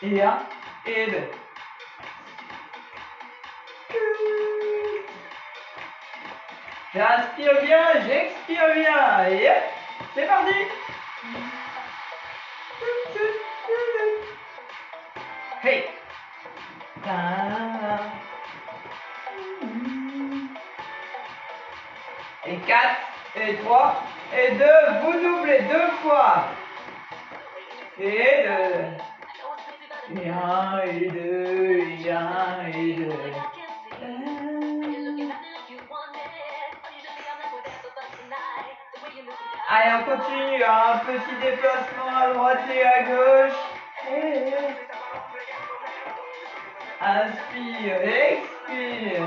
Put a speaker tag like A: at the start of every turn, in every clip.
A: Et 1, et 2. J'inspire bien, j'expire bien. Et hop, c'est parti. Hey. Et 4, et 3, et 2. Vous doublez 2 fois. Et 2. Et 1, et 2, et 1, et 2. Allez, on continue, un petit déplacement à droite et à gauche. Inspire, expire.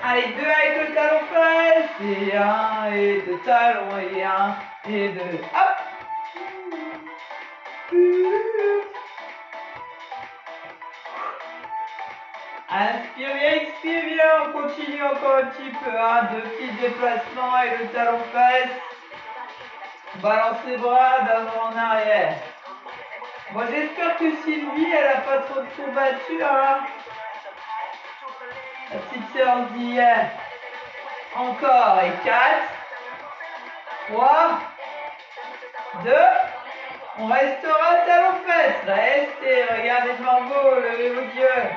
A: Allez, 2 avec le talon fesse. Et 1, et 2 talons, et 1, et 2. Hop. Inspire bien, expire bien, on continue encore un petit peu, hein, 2 petits déplacements et le talon fesse. Balance les bras d'avant en arrière. Bon, j'espère que Sylvie, elle a pas trop de courbatures, hein. La petite séance d'hier. Encore, et 4, 3, 2, on restera talon fesse. Restez, regardez devant vous, levez vos yeux.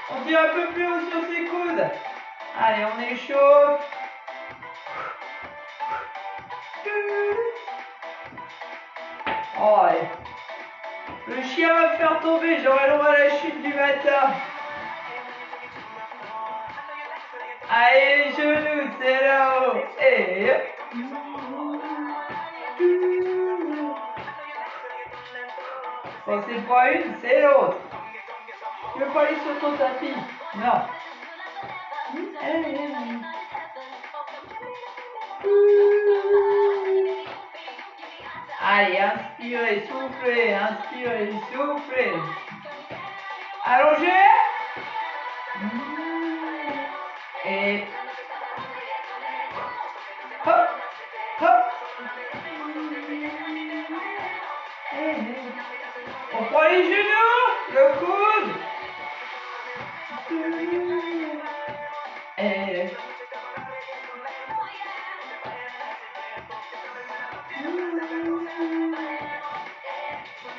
A: On tire un peu plus haut sur ses coudes. Allez, on échauffe. Oh, allez. Le chien va me faire tomber, j'aurai le droit à la chute du matin. Allez, les genoux, c'est là-haut. Et bon, c'est pas une, c'est l'autre. Tu veux pas aller sur ton tapis? Non. Allez, inspirez, soufflez, inspirez, soufflez. Allongez. Et hop, hop. On prend les genoux, le coude. Et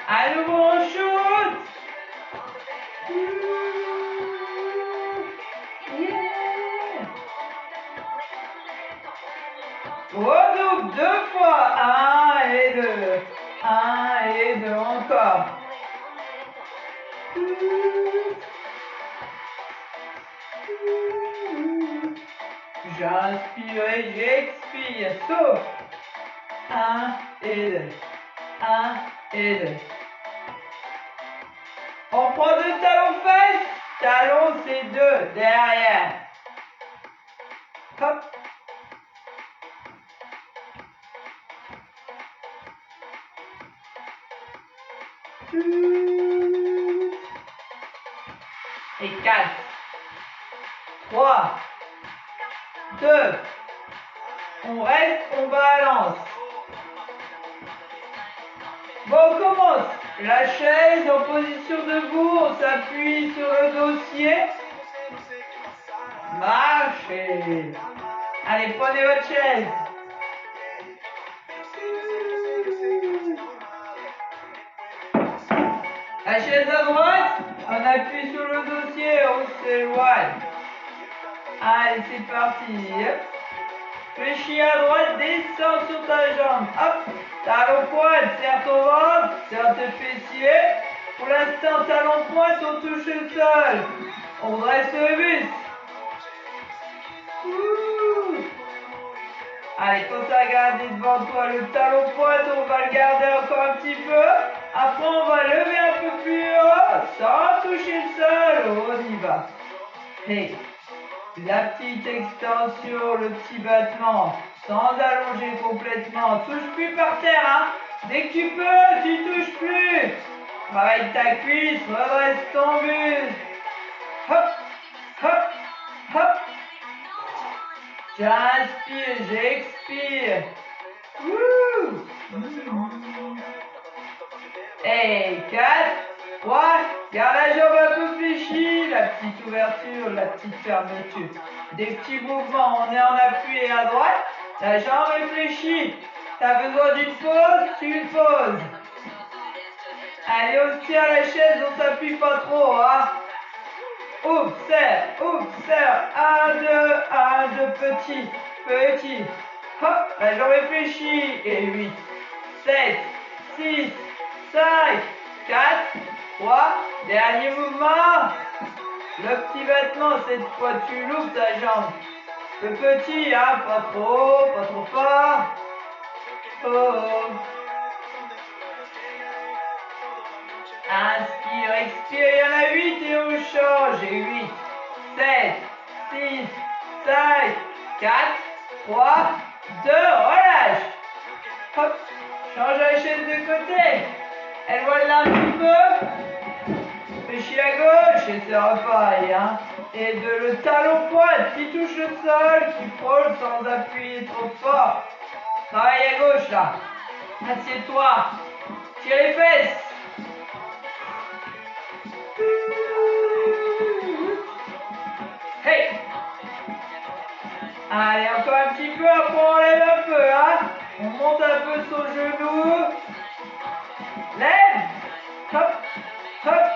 A: à nouveau on shoot. Redouble 2 fois. 1 et 2. 1 et 2 encore. J'inspire et j'expire. Sauf. 1 et 2. 1 et 2. On prend 2 talons fesses. Talons, c'est 2 derrière. Hop. Et 4, 3, 2, on reste, on balance. Bon, on commence. La chaise en position debout, on s'appuie sur le dossier. Marchez. Allez, prenez votre chaise. La chaise à droite, on appuie sur le dossier, on s'éloigne. Allez, c'est parti. Fléchis à droite, descends sur ta jambe. Hop, talon pointe, serre ton ventre, serre tes fessiers. Pour l'instant, talon pointe, on touche le sol. On dresse le buste. Allez, pense à garder devant toi le talon pointe, on va le garder encore un petit peu. Après, on va lever un peu plus haut, sans toucher le sol. On y va. Hey. La petite extension, le petit battement, sans allonger complètement. Touche plus par terre, hein. Dès que tu peux, tu touches plus. Travaille ta cuisse, redresse ton buste. Hop, hop, hop. J'inspire, j'expire. Wouh. Et 4, 3, garde la jambe un peu fléchie, la petite ouverture, la petite fermeture. Des petits mouvements, on est en appui et à droite, la jambe est fléchie. T'as besoin d'une pause, tu poses. Allez, on se tient la chaise, on s'appuie pas trop, hein. Observe, 1, 2, petit, petit. Hop, la jambe est fléchie. Et 8, 7, 6, 5, 4, 3, dernier mouvement. Le petit battement, cette fois tu loupes ta jambe. Le petit, hein, pas trop fort. Oh. Inspire, expire, il y en a 8 et on change. Et 8, 7, 6, 5, 4, 3, 2, relâche. Hop, change la chaise de côté. Elle voit là un petit peu. Fléchis à gauche et c'est repareil, hein. Et de le talon pointe qui touche le sol, qui frôle sans appuyer trop fort. Travaille à gauche là. Assieds-toi. Tire les fesses. Hey! Allez, encore un petit peu, après on lève un peu, hein. On monte un peu son genou. Lève! Hop! Hop!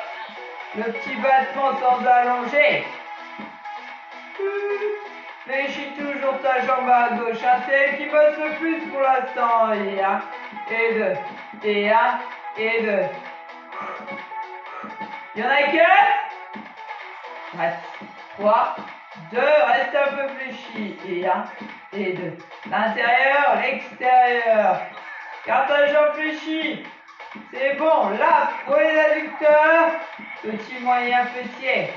A: Le petit battement sans allonger. Fléchis toujours ta jambe à gauche, hein. C'est elle qui bosse le plus pour l'instant. Et 1, et 2, et 1, et 2. Il y en a 4. 3, 2, reste un peu fléchi. Et 1, et 2. L'intérieur, l'extérieur. Garde ta jambe fléchie. C'est bon. Là, pour les adducteurs, petit moyen fessier.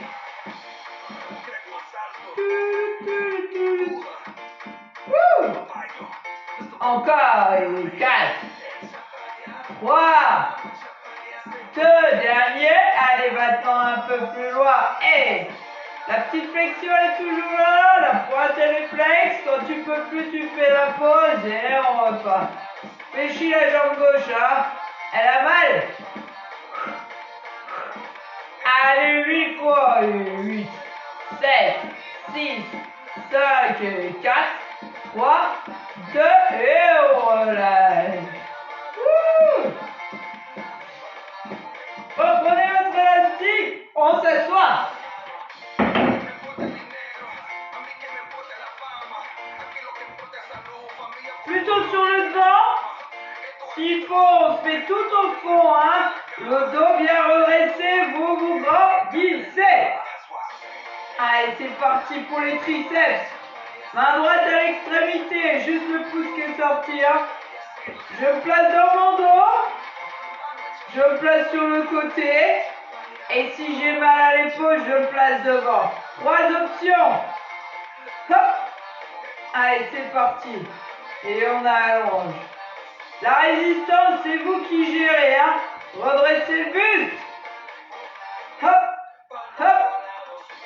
A: Encore. 4, 3, 2, dernier. Allez, battement un peu plus loin. Et la petite flexion est toujours là. La pointe elle est flex. Quand tu peux plus, tu fais la pause et on repart. Fléchis la jambe gauche, hein. Elle a mal. Allez, 8 fois. 8, 7, 6, 5, 4, 3, 2 et on relâche. Reprenez votre élastique, on s'assoit. Plutôt sur le devant. S'il faut, on se met tout au fond, hein. Le dos bien redressé, vous vous grandissez. Allez, c'est parti pour les triceps. Main droite à l'extrémité, juste le pouce qui est sorti, hein. Je me place dans mon dos. Je me place sur le côté. Et si j'ai mal à l'épaule, je me place devant. 3 options. Hop. Allez, c'est parti. Et on allonge. La résistance, c'est vous qui gérez, hein. Redressez le buste. Hop. Hop.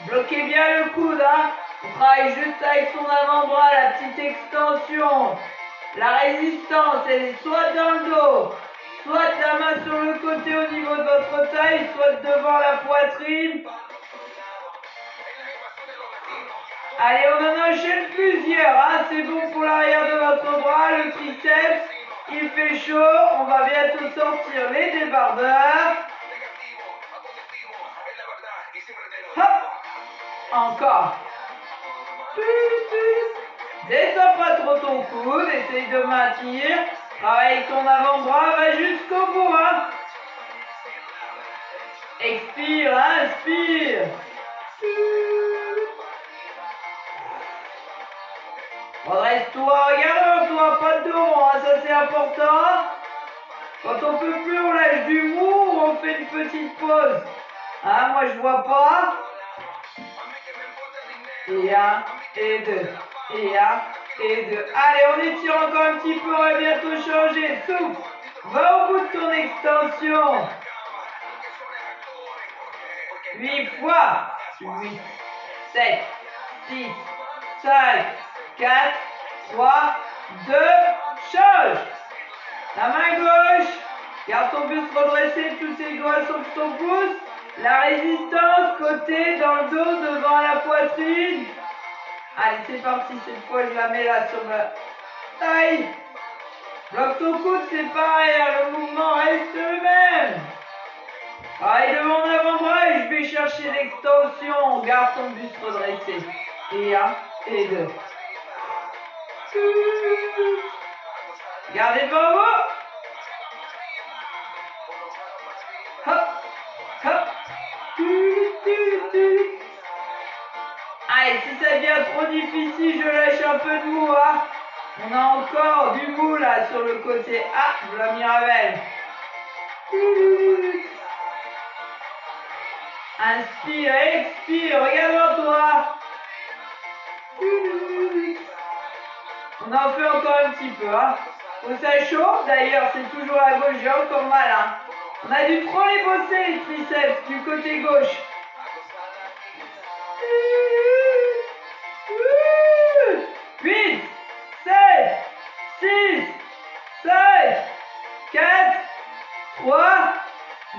A: Bloquez bien le coude, hein. On travaille juste avec son avant-bras, la petite extension. La résistance, elle est soit dans le dos, soit la main sur le côté au niveau de votre taille, soit devant la poitrine. Allez, on en enchaîne plusieurs, hein. C'est bon pour l'arrière de votre bras, le triceps. Il fait chaud, on va bientôt sortir les débardeurs. Hop. Encore. Descends pas trop ton coude, essaye de maintenir. Travaille avec ton avant-bras, va jusqu'au bout, hein. Expire, inspire. Redresse-toi, regarde-toi, pas de dos, hein, ça c'est important. Quand on peut plus, on lâche du mou ou on fait une petite pause. Hein, moi je vois pas. Et 1, et 2, et 1, et 2. Allez, on étire encore un petit peu, on va bientôt changer. Souffle, va au bout de ton extension. 8 fois. 8, 7, 6, 5, 4, 3, 2, change. La main gauche. Garde ton buste redressé, tous tes doigts sauf ton pouce. La résistance, côté, dans le dos, devant la poitrine. Allez, c'est parti, cette fois je la mets là sur ma taille. Bloque ton coude, c'est pareil, le mouvement reste le même. Pareil devant mon avant-bras et je vais chercher l'extension. Garde ton buste redressé. Et 1, et 2. Gardez devant vous. Hop, hop. Allez, si ça devient trop difficile, je lâche un peu de mou, hein. On a encore du mou là sur le côté. Ah, je la Mirabelle. Inspire, expire, regarde toi. On en fait encore un petit peu, hein. Faut ça chauffe, d'ailleurs, c'est toujours à gauche, j'ai encore mal, hein. On a dû trop les bosser, les triceps, du côté gauche. 8, 7, 6, 5, 4, 3,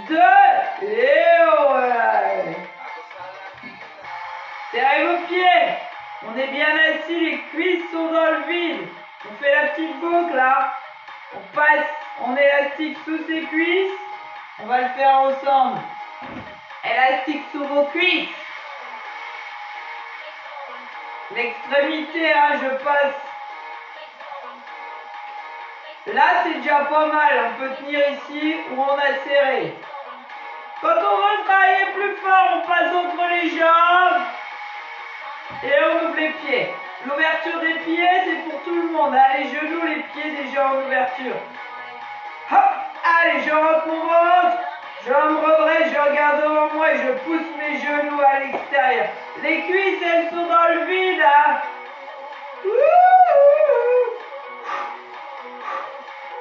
A: 2, et ouais. Serrez vos pieds. On est bien assis, les cuisses sont dans le vide. On fait la petite boucle là. On passe, on élastique sous ses cuisses. On va le faire ensemble. Élastique sous vos cuisses. L'extrémité, hein, je passe. Là, c'est déjà pas mal. On peut tenir ici où on a serré. Quand on veut travailler plus fort, on passe entre les jambes. Et on ouvre les pieds. L'ouverture des pieds, c'est pour tout le monde. Hein. Les genoux, les pieds déjà en ouverture. Hop, allez, je rentre mon ventre. Je me redresse, je regarde devant moi et je pousse mes genoux à l'extérieur. Les cuisses, elles sont dans le vide. Hein.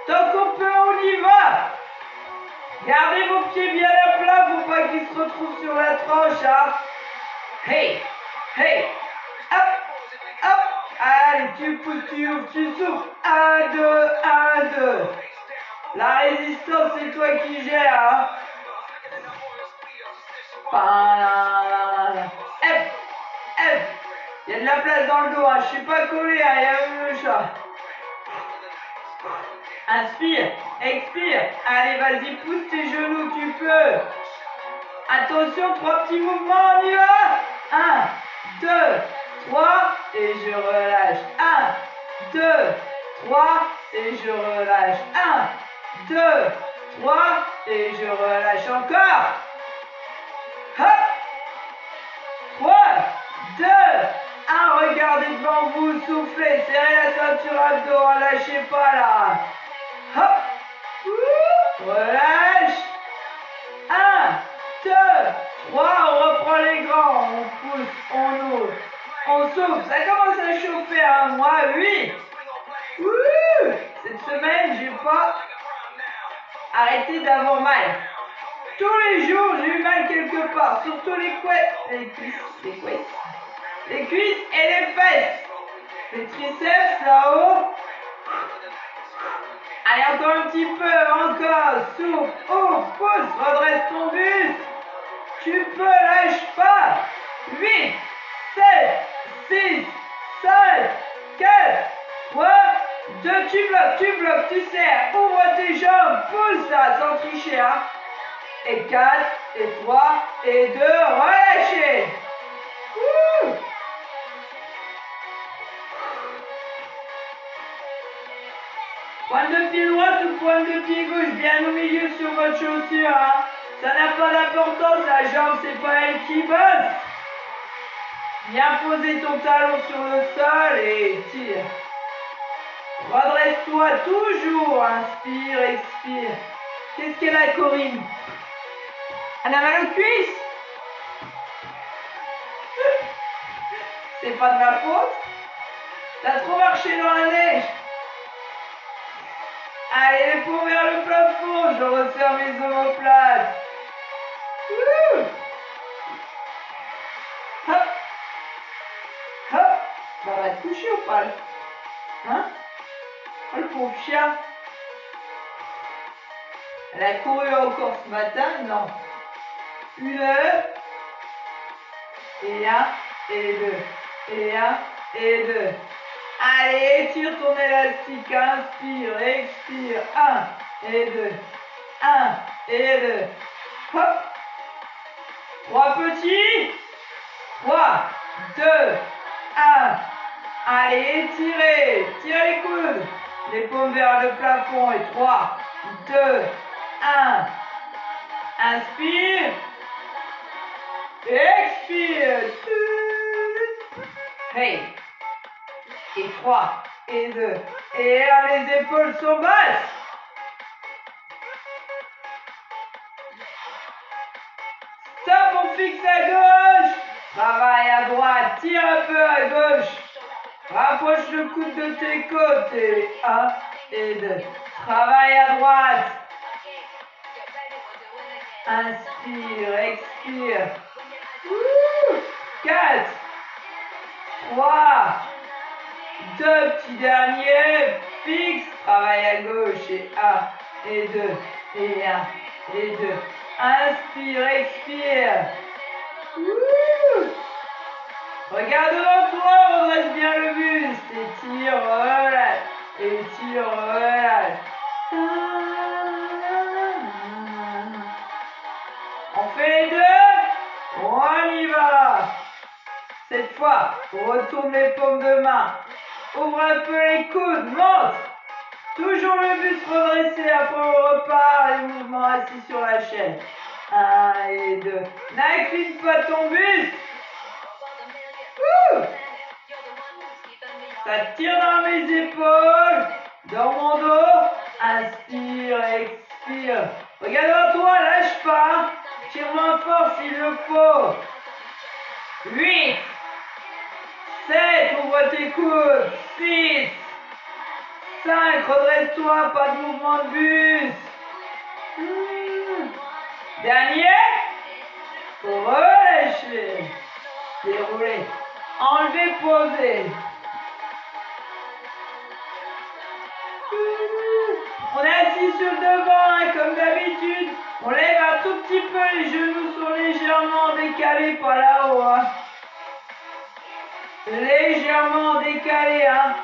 A: Tant qu'on peut, on y va. Gardez vos pieds bien à plat, faut pas qu'ils se retrouvent sur la tranche. Hein. Hey, hey, hop, hop. Allez, tu pousses, tu ouvres, tu souffles. 1, 2, 1, 2. La résistance, c'est toi qui gères. Hein. F, F. Il y a de la place dans le dos. Hein. Je suis pas collé, hein. Il y a même le chat. Inspire, expire. Allez, vas-y, pousse tes genoux, tu peux. Attention, 3 petits mouvements, on y va. 1, 2, 3, et je relâche. 1, 2, 3, et je relâche. 1, 2, 3, et je relâche encore. Hop. 3, 2, 1, regardez devant vous, soufflez, serrez la ceinture abdos, ne lâchez pas là. Hop. Relâche. 1, 2, 3, on reprend les grands, on pousse, on ouvre, on souffle, ça commence à chauffer, hein, moi, 8. Cette semaine, j'ai pas arrêté d'avoir mal. Tous les jours, j'ai eu mal quelque part, surtout les cuisses, les cuisses et les fesses. Les triceps là-haut. Allez, encore un petit peu, encore, souffle, ouvre, pousse, redresse ton buste. Tu peux, lâche pas. 8, 7, 6, 5, 4, 3, 2, tu bloques, tu serres, ouvre tes jambes, pousse là, sans tricher, hein. Et 4, et 3, et 2, relâchez. Pointe de pied droite ou pointe de pied gauche, bien au milieu sur votre chaussure, hein. Ça n'a pas d'importance, la jambe, c'est pas elle qui bosse. Viens poser ton talon sur le sol et tire. Redresse-toi toujours, inspire, expire. Qu'est-ce qu'elle a, Corinne? Elle a mal aux cuisses? C'est pas de ma faute. T'as trop marché dans la neige. Allez, les paumes vers le plafond, je resserre mes omoplates. Hop, hop. Ça va te toucher ou pas? Hein? Oh, le pauvre chien. Elle a couru encore ce matin? Non. 1 heure. Et 1, et 2. Et 1, et 2. Allez, étire ton élastique. Inspire, expire. 1 et 2. 1 et 2. Hop. 3 petits. 3, 2, 1. Allez, étirez. Tirez les coudes. Les paumes vers le plafond. Et 3, 2, 1. Inspire. Expire. Hey. Et 3, et 2. Et 1, les épaules sont basses. Stop, on fixe à gauche. Travaille à droite. Tire un peu à gauche. Rapproche le coude de tes côtés. 1 et 2. Travaille à droite. Inspire, expire. 4, 3, 2, petit dernier. Fixe. Travaille à gauche. Et 1 et 2. Et 1 et 2. Inspire, expire. Regarde devant toi, redresse bien le buste. Étire, relâche. Étire, relâche. On fait les deux. On y va. Cette fois, retourne les paumes de main. Ouvre un peu les coudes, monte. Toujours le buste redressé, après on repart, les mouvements assis sur la chaise. 1 et 2. N'incline pas ton buste. Ça tire dans mes épaules, dans mon dos. Inspire, expire. Regarde en toi, lâche pas. Tire moins fort s'il le faut. 8, 7, ouvre tes coudes. 6, 5, redresse-toi, pas de mouvement de buste. Dernier. Relâchez. Déroulez. Enlevez, posez. On est assis sur le devant, hein, comme d'habitude. On lève un tout petit peu, les genoux sont légèrement décalés par là-haut. Hein. Légèrement décalés. Hein.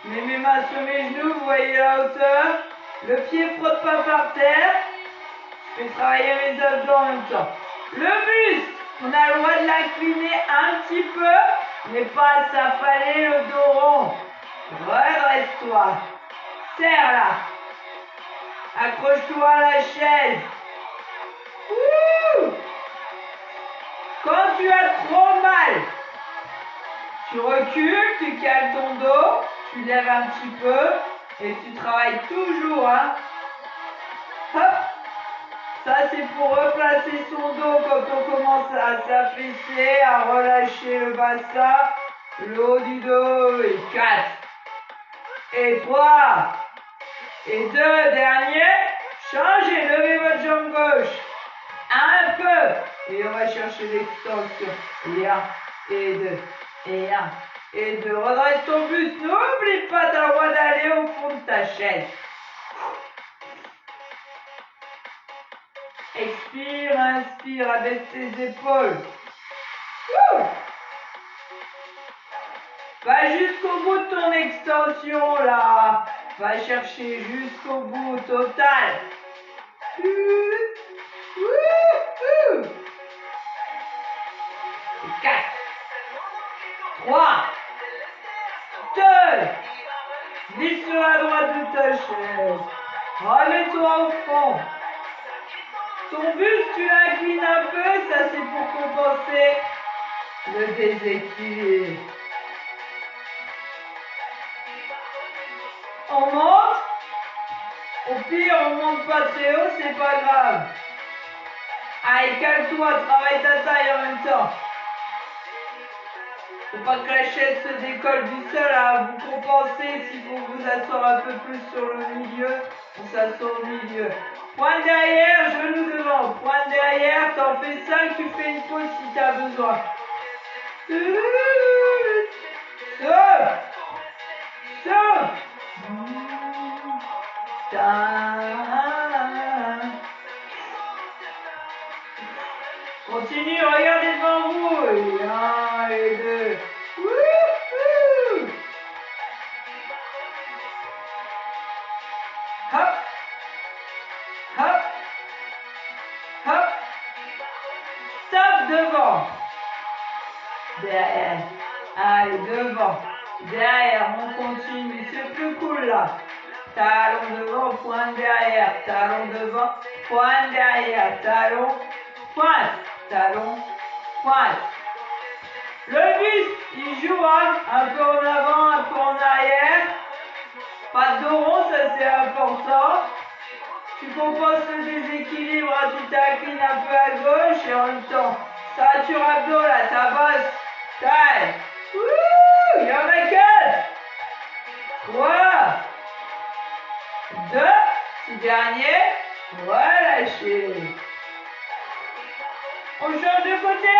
A: Je mets mes mains sur mes genoux, vous voyez la hauteur. Le pied ne frotte pas par terre. Je vais travailler mes abdos en même temps. Le buste, on a le droit de l'incliner un petit peu, mais pas à s'affaler le dos rond. Redresse-toi. Serre-la. Accroche-toi à la chaise. Quand tu as trop mal, tu recules, tu cales ton dos, tu lèves un petit peu et tu travailles toujours. Hein. Hop. Ça, c'est pour replacer son dos quand on commence à s'affaisser, à relâcher le bassin, le haut du dos. Et 4, et 3, et 2, dernier. Changez, levez votre jambe gauche. Un peu. Et on va chercher l'extension. Et 1, et 2, et 1, et 2. Redresse ton buste. N'oublie pas, t'as le droit d'aller au fond de ta chaise. Expire, inspire, abaisse tes épaules. Va jusqu'au bout de ton extension là. Va chercher jusqu'au bout total. 4, 3, 2, 10 sur la droite de ta chaise. Remets-toi au fond. Ton buste, tu l'inclines un peu, ça c'est pour compenser le déséquilibre. On monte. Au pire, on monte pas très haut, c'est pas grave. Allez, calme-toi, travaille ta taille en même temps. Faut pas que la chaise se décolle du sol, hein. Vous compensez s'il faut vous asseoir un peu plus sur le milieu. On s'assoit au milieu. Pointe derrière, genou devant. Pointe derrière, t'en fais 5, tu fais une pause si t'as besoin. Souffle. Souffle. Continue, regardez devant vous. Et 1 et 2. Wouhou! Hop. Hop. Hop. Stop devant. Derrière. Allez, devant. Derrière, on continue. C'est plus cool là. Talon devant, pointe derrière. Talon devant, pointe derrière. Talon, pointe. Talon, pointe. Le buste, il joue un peu en avant, un peu en arrière. Pas de dos rond, ça c'est important. Tu compenses le déséquilibre, tu t'inclines un peu à gauche et en même temps, ceinture abdos là, ta bosse. Taille. Wouh, il y en a 4. 3. 2. Petit dernier. Relâchez. On change de côté.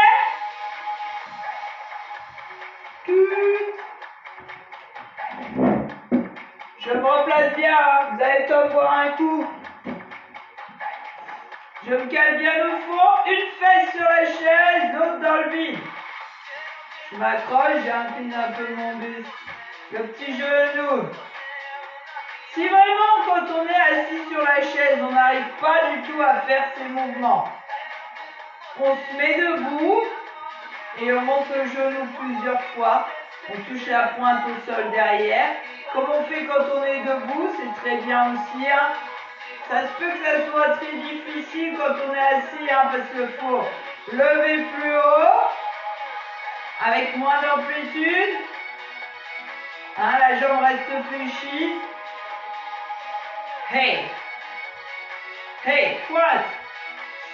A: Je me replace bien, hein. Vous avez le temps de boire un coup. Je me cale bien au fond, une fesse sur la chaise, l'autre dans le vide. Je m'accroche, j'incline un peu mon buste. Le petit genou. Si vraiment quand on est assis sur la chaise, on n'arrive pas du tout à faire ces mouvements, on se met debout et on monte le genou plusieurs fois. On touche la pointe au sol derrière. Comme on fait quand on est debout, c'est très bien aussi. Hein. Ça se peut que ça soit très difficile quand on est assis, hein, parce qu'il faut lever plus haut, avec moins d'amplitude. Hein, la jambe reste fléchie. Hey! Hey, pointe!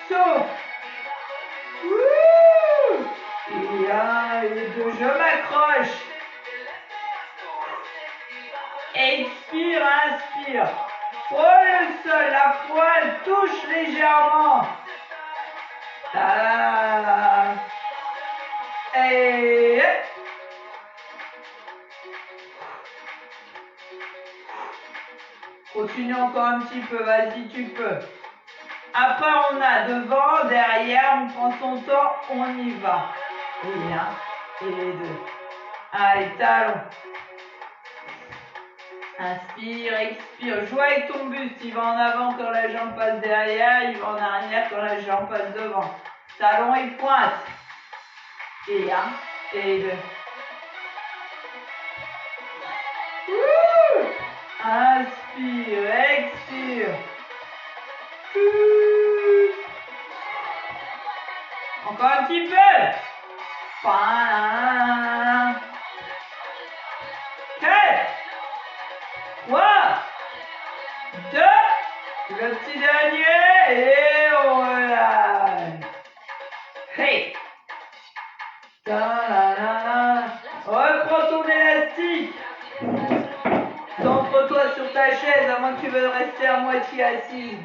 A: Souffle! Wouh! Et 1 et 2, je m'accroche. Expire, inspire. Frôle le sol, la pointe touche légèrement. Et continue encore un petit peu, vas-y, tu peux. Après, on a devant, derrière, on prend son temps, on y va. Et 1 et 2. Allez, talon. Inspire, expire. Joue avec ton buste. Il va en avant quand la jambe passe derrière. Il va en arrière quand la jambe passe devant. Talon et pointe. Et 1 et 2. Inspire, expire. Encore un petit peu. 5, 4, 3, 2, le petit dernier et on relâche. Hey. Reprends ton élastique. Centre-toi sur ta chaise à moins que tu veuilles rester à moitié assise.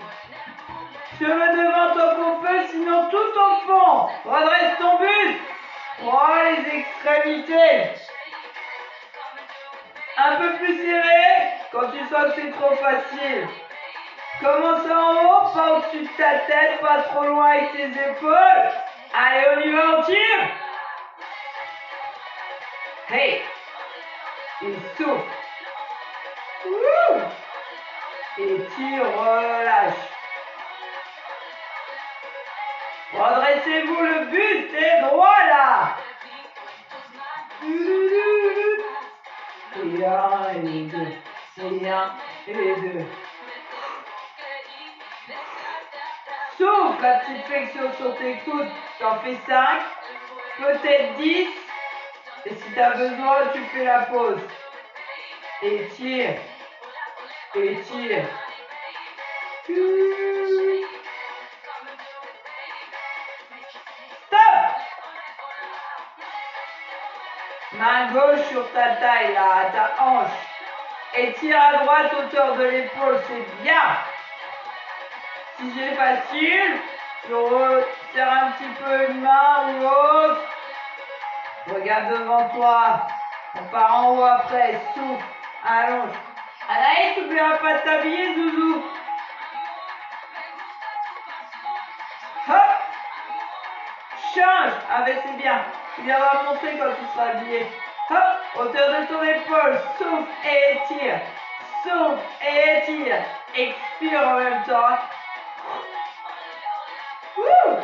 A: Cheveux devant tant qu'on peut, sinon tout au fond. Redresse ton buste. Oh, les extrémités. Un peu plus serré quand tu sens que c'est trop facile. Commence en haut, pas au-dessus de ta tête, pas trop loin avec tes épaules. Allez, on y va, on tire. Hey. Et souffle. Et tire, relâche. Redressez-vous, le buste est droit là. Et 1 et 2. Et 1 et 2. Souffle, la petite flexion sur tes coudes. T'en fais 5, peut-être 10. Et si tu as besoin, tu fais la pause. Et tire. Et tire. Stop! Main gauche sur ta taille, là, à ta hanche. Et tire à droite, hauteur de l'épaule, c'est bien. Si c'est facile, tu resserres un petit peu une main ou l'autre. Regarde devant toi. On part en haut après. Souffle. Allonge. Anaïs, n'oubliera pas de t'habiller, Zouzou. Hop. Change. Ah ben c'est bien. Tu viendras montrer quand tu seras habillé. Hop. Hauteur de ton épaule. Souffle et étire. Souffle et étire. Expire en même temps. Wouh.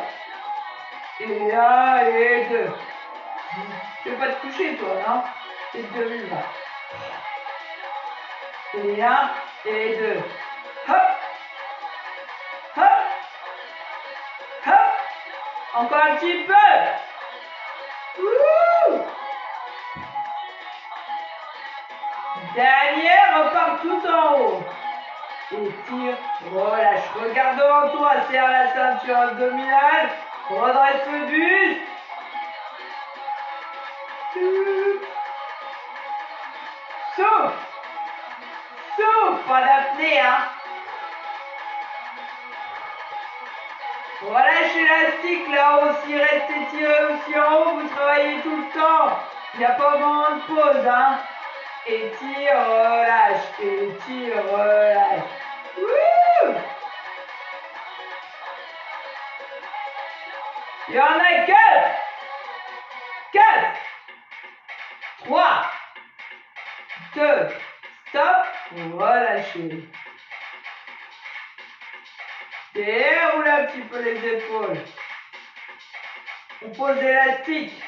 A: Et 1 et 2. Tu veux pas te coucher toi, non? C'est 2000 là. Et 1 et 2. Hop. Hop. Hop. Encore un petit peu. Wouh. Dernière, repart tout en haut. Étire, relâche. Regarde devant toi, serre la ceinture abdominale. Redresse le buste. Souffle. Souffle. Pas d'apnée, hein. Relâche l'élastique là-haut. Si reste étiré aussi en haut, vous travaillez tout le temps. Il n'y a pas vraiment de pause, hein. Étire, relâche. Étire, relâche. Wouh. Il y en a 4. 4. 3. 2. Stop. Relâchez. Déroulez un petit peu les épaules. On pose l'élastique.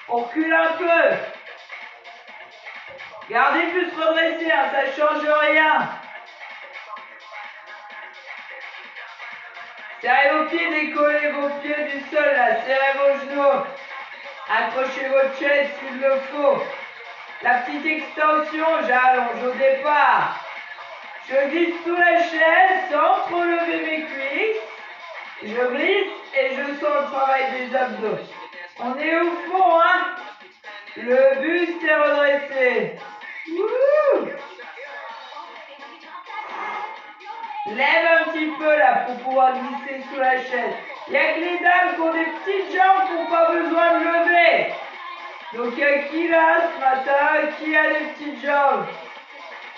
A: On recule un peu. Gardez plus redressé, hein, ça ne change rien. Serrez vos pieds, décollez vos pieds du sol, là. Serrez vos genoux. Accrochez votre chaise s'il le faut. La petite extension, j'allonge au départ. Je glisse sous la chaise sans trop lever mes cuisses. Je glisse et je sens le travail des abdos. On est au fond, hein. Le buste est redressé. Wouh. Lève un petit peu là pour pouvoir glisser sous la chaise. Il n'y a que les dames qui ont des petites jambes qui n'ont pas besoin de lever. Donc il y a qui là ce matin? Qui a des petites jambes?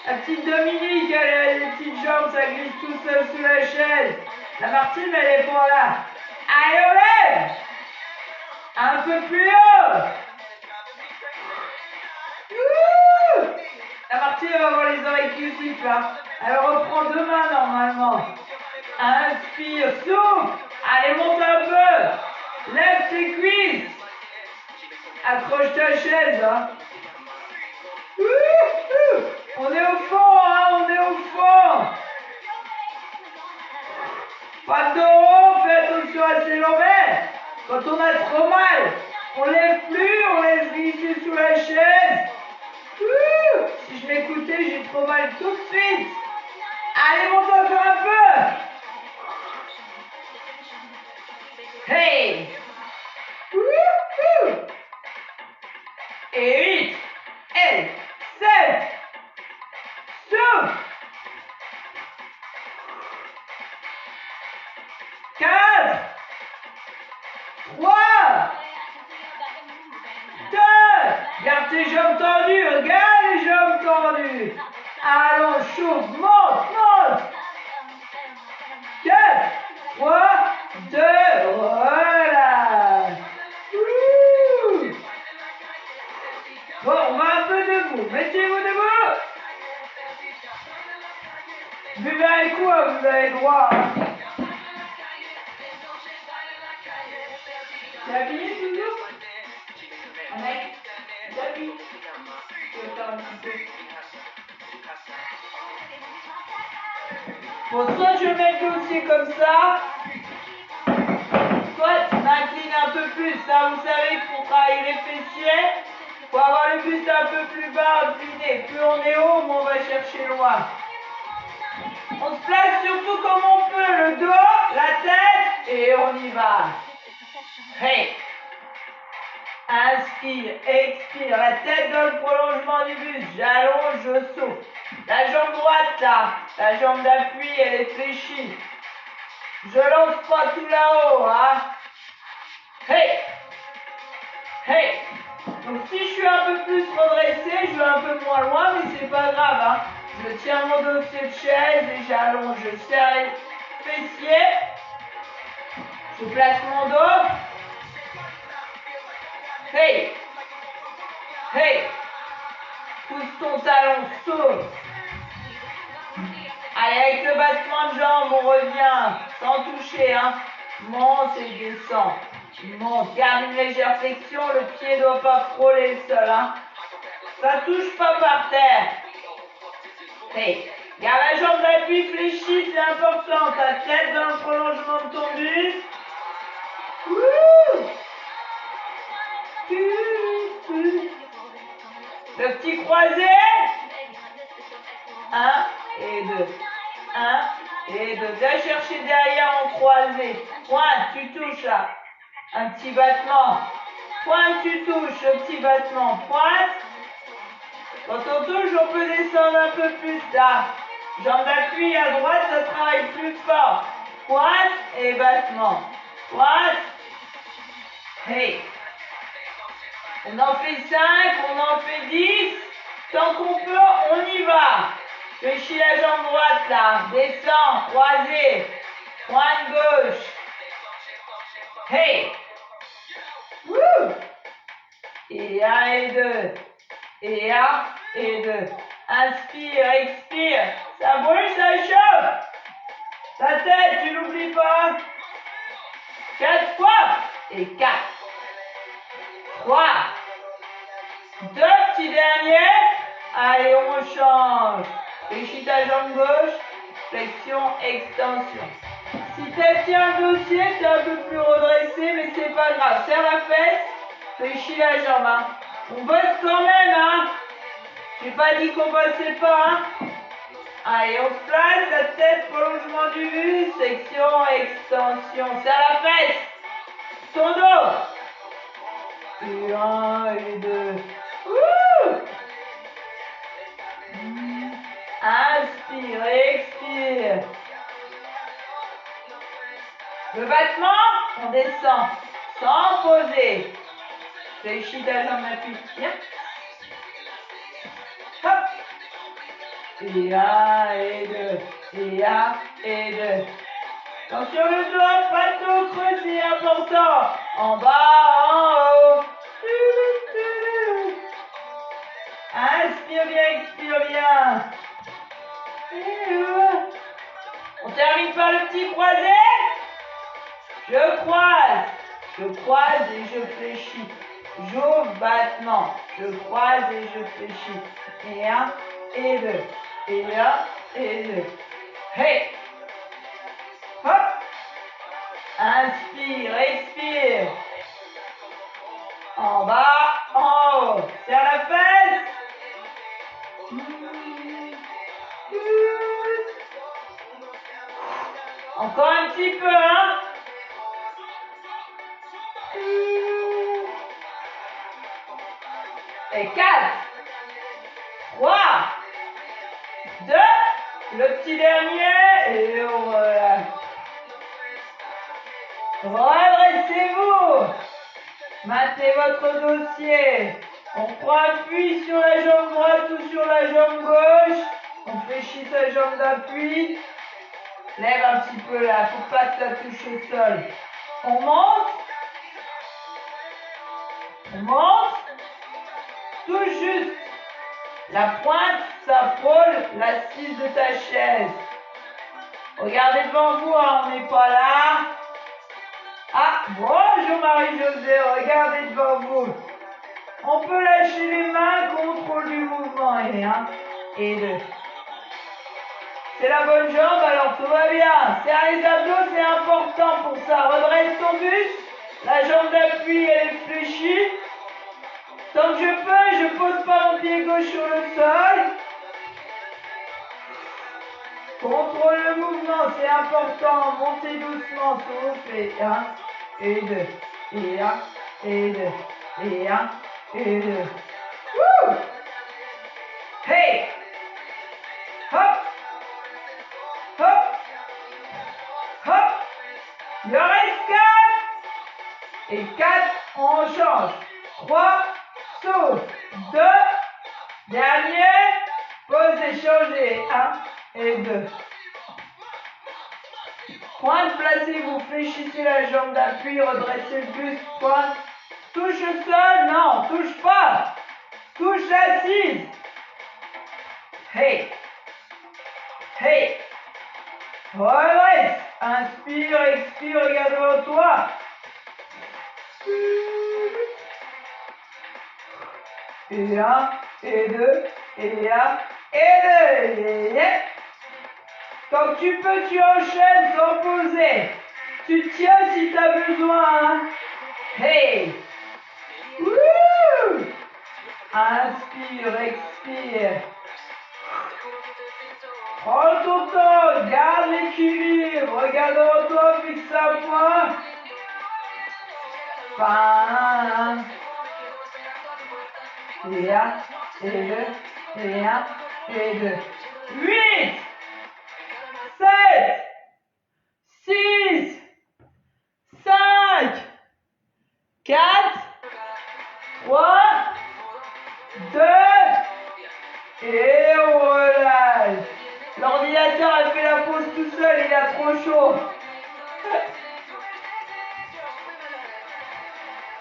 A: La petite Dominique, elle a des petites jambes, ça glisse tout seul sous la chaise. La Martine, elle est pas là. Allez, on lève. Un peu plus haut. Wouh. La Martine, elle va avoir les oreilles qui sifflent là. Elle reprend 2 mains normalement. Inspire, souffle. Allez, monte un peu. Lève tes cuisses. Accroche ta chaise. Hein. On est au fond, hein, on est au fond. Pas de dos, fais attention à ses lombaires. Quand on a trop mal, on lève plus, on laisse glisser sous la chaise. Si je m'écoutais, j'ai trop mal tout de suite. Allez, monte encore un peu. Hey. Et 8. Et 7. Souffle. 4. 3. 2. Garde tes jambes tendues. Regarde les jambes tendues. Allons, chauffe. Monte, monte. 4. 3. 2. Voilà. Bon, on va un peu debout. Mettez-vous debout. Buvez un coup, vous avez le droit. T'es habillé toujours? Mec, t'es habillé? Je vais faire un petit peu. Bon, soit je mets le dossier comme ça, soit tu m'inclines un peu plus. Ça, vous savez, pour travailler les fessiers, faut avoir le buste un peu plus bas, incliné. Plus on est haut, moins on va chercher loin. On se place surtout comme on peut, le dos, la tête, et on y va. Hey. Inspire, expire, la tête dans le prolongement du buste, j'allonge, je souffle. La jambe droite là, la jambe d'appui, elle est fléchie. Je lance pas tout là-haut, hein. Hey. Hey. suis un peu moins loin, mais c'est pas grave, hein. Je tiens mon dossier de chaise et j'allonge, je serre les fessiers. Je place mon dos. Hey! Hey! Pousse ton talon, saute. Allez, avec le battement de jambes, on revient, sans toucher, hein. Monte et descend. Monte, garde une légère flexion, le pied ne doit pas frôler le sol, hein. Ça touche pas par terre. Hey, garde la jambe d'appui fléchie, c'est important. Ta tête dans le prolongement de ton buste. Le petit croisé. 1 et 2. 1 et 2. Viens chercher derrière en croisé. Pointe, tu touches là. Un petit battement. Pointe, tu touches. Le petit battement. Pointe. Quand on touche, on peut descendre un peu plus là. Jambe d'appui à droite, ça travaille plus fort. Pointe et battement. Pointe. Hey. On en fait 5, on en fait 10. Tant qu'on peut, on y va. Fléchis la jambe droite là. Descends, croisé. Pointe gauche. Hey. Wouh. Et 1 et 2. Et 1 et 2. Inspire, expire. Ça brûle, ça chauffe. Ta tête, tu n'oublies pas. 4 fois. Et 4. 3. 2 petits derniers. Allez, on change. Fléchis ta jambe gauche. Flexion, extension. Si tu tiens le dossier, tu es un peu plus redressé, mais c'est pas grave. Serre la fesse. Fléchis la jambe, hein. On bosse quand même, hein. J'ai pas dit qu'on bossait pas, hein. Allez, on se place, la tête, prolongement du buste, section, extension. Serre la fesse. Ton dos. Et 1 et 2. Inspire, expire. Le battement, on descend sans poser. Fléchis ta jambe d'appui. Viens. Hop. Et 1 et 2. Et 1 et 2. Attention le dos, pas trop creux, c'est important. En bas, en haut. Inspire bien, expire bien. On termine par le petit croisé. Je croise et je fléchis. J'ouvre, battement. Je croise et je fléchis. Et 1 et 2. Et 1 et 2. Hey! Hop! Inspire, expire. En bas, en haut. Serre la fesse. Encore un petit peu, hein? Et 4, 3, 2, le petit dernier, et on relâche. Redressez-vous. Maintenez votre dossier. On prend appui sur la jambe droite ou sur la jambe gauche. On fléchit sa jambe d'appui. Lève un petit peu là, faut pas que ça touche au sol. On monte. On monte. Tout juste. La pointe, ça frôle l'assise de ta chaise. Regardez devant vous, hein, on n'est pas là. Ah, bonjour Marie-Josée, regardez devant vous. On peut lâcher les mains, contrôle du mouvement. Et 1 et 2. C'est la bonne jambe, alors tout va bien. Serre les abdos, c'est important pour ça. Redresse ton buste. La jambe d'appui, elle est fléchie. Tant que je peux, je pose pas mon pied gauche sur le sol. Contrôle le mouvement, c'est important. Montez doucement, soufflez. 1 et 2. Et 1 et 2. Et 1 et 2. Wouh! Hey! Hop! Hop! Hop! Il en reste 4. Et 4, on change. 3, saute. 2, Dernier. Pause et changer. 1 et 2. Pointe placée, vous fléchissez la jambe d'appui, redressez le buste, pointe. Touche le sol, non, touche pas. Touche l'assise. Hey. Hey. Redresse. Inspire, expire, regarde devant toi. Et 1, et 2, et 1, et 2. Yeah. Quand tu peux, tu enchaînes sans poser. Tu tiens si tu as besoin. Hey. Wouh. Inspire, expire. Prends ton temps, garde l'équilibre. Regarde devant toi, fixe un point. 1. Et 1, et 2, et 1, et 2. 8, 7, 6, 5, 4, 3, 2, et on relâche. L'ordinateur a fait la pause tout seul, il a trop chaud.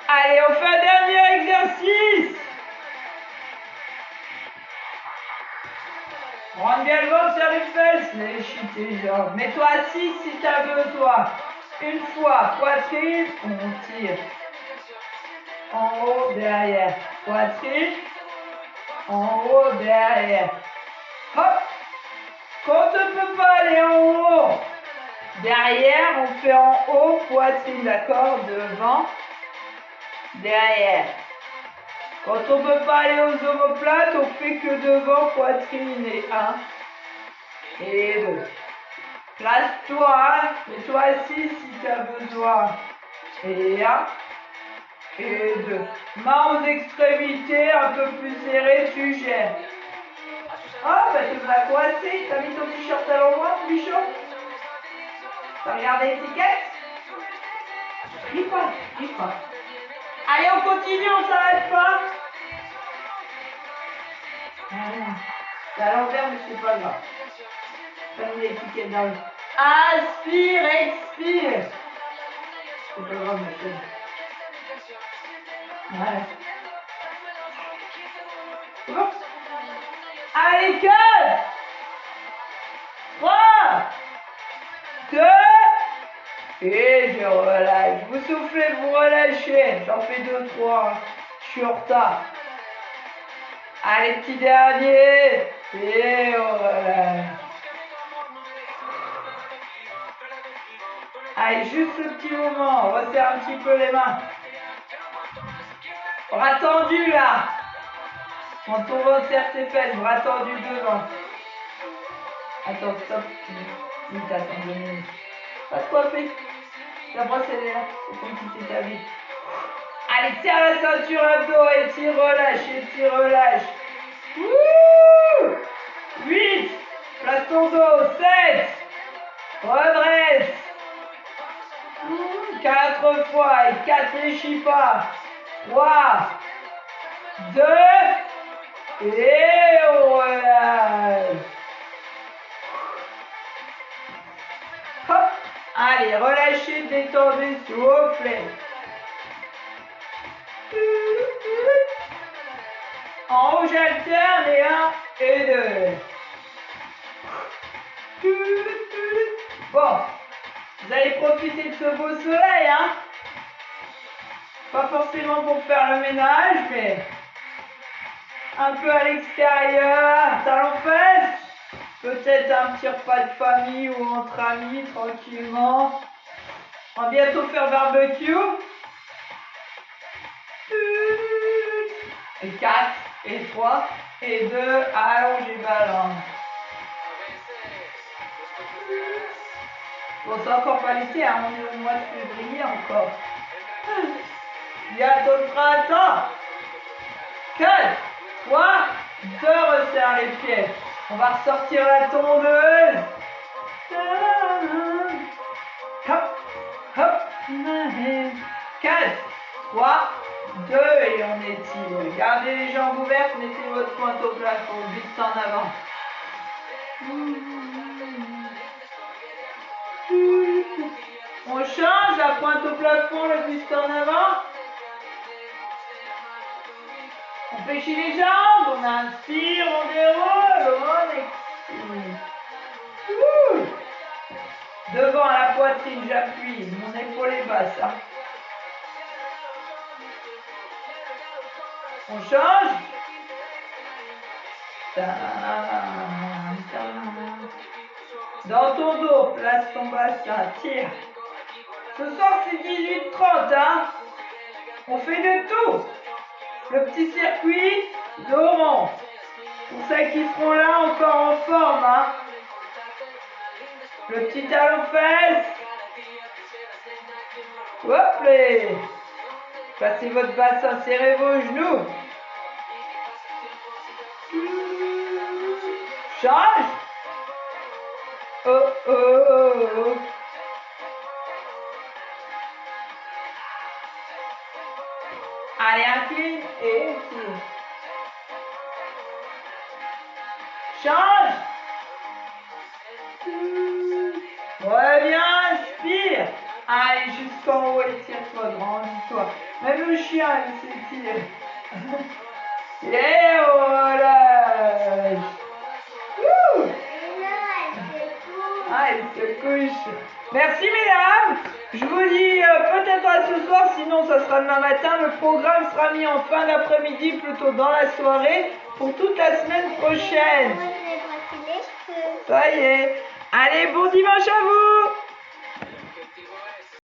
A: Allez, on fait un dernier exercice. Rentre bien le ventre sur les fesses, léchis tes jambes. Mets-toi assis si tu as besoin. Une fois, poitrine, on tire. En haut, derrière. Poitrine, en haut, derrière. Hop. Quand on ne peut pas aller en haut, derrière, on fait en haut, poitrine, d'accord? Devant, derrière. Quand on ne peut pas aller aux omoplates, on fait que devant, poitrine et 1 et 2. Place-toi, mets-toi assis si tu as besoin. Et 1 et 2. Mains aux extrémités, un peu plus serrées, tu gères. Ah, bah tu vas coincer. T'as mis ton t-shirt à l'endroit, bichon? T'as regardé l'étiquette? Crie pas, crie pas. Allez, on continue, on s'arrête pas. C'est à l'envers, mais c'est pas grave. T'as mis l'étiquette dans le... Inspire, expire. C'est pas grave, monsieur. Ouais. Bon. Allez, 4, 3, 2, et je relâche. Vous soufflez, vous relâchez. J'en fais 2, 3. Je suis en retard. Allez, petit dernier. Et on relâche. Allez, juste ce petit moment. On resserre un petit peu les mains. Bras tendu là. Quand on resserre tes fesses, bras tendu devant. Attends, stop. Vite, attends 2 minutes. Pas de coiffer. La brosse elle est là. C'est comme si c'était ta vie. Allez, serre la ceinture abdos, étire, relâche. Wouh! 8, place ton dos, 7, redresse. 4 fois, et 4 fléchis pas. 3, 2, et on relâche. Hop. Allez, relâchez, détendez, soufflez. En haut, j'alterne et 1 et 2. Bon, vous allez profiter de ce beau soleil, hein? Pas forcément pour faire le ménage, mais un peu à l'extérieur, talons fesses. Peut-être un petit repas de famille ou entre amis, tranquillement. On va bientôt faire barbecue. Et 4, et 3, et 2, allongez, balance. Bon, c'est encore pas l'été, hein, on est au mois de février encore. Bientôt le printemps. 4, 3, 2, resserre les pieds. On va ressortir la tondeuse. Hop, hop. 4, 3, 2 et on étire. Gardez les jambes ouvertes, mettez votre pointe au plafond, buste en avant. On change, la pointe au plafond, le buste en avant. On fléchit les jambes, on inspire, on déroule, on expire. Devant la poitrine, j'appuie, mon épaule est basse. Hein. On change. Dans ton dos, place ton bassin, tire. Ce soir, c'est 18h30, hein. On fait de tout. Le petit circuit, dos rond. Pour celles qui seront là encore en forme, hein. Le petit talon fesse. Hop là. Placez votre bassin, serrez vos genoux. Change. Oh, oh, oh, oh. Allez, incline et étire. Change. Reviens, inspire. Allez, jusqu'en haut, étire-toi, grandis-toi. Même le chien, il s'étire. Et on lâche. Ah, il se couche. Merci, mesdames. Je vous dis peut-être à ce soir, sinon ça sera demain matin. Le programme sera mis en fin d'après-midi, plutôt dans la soirée, pour toute la semaine prochaine. Ça y est. Allez, bon dimanche à vous.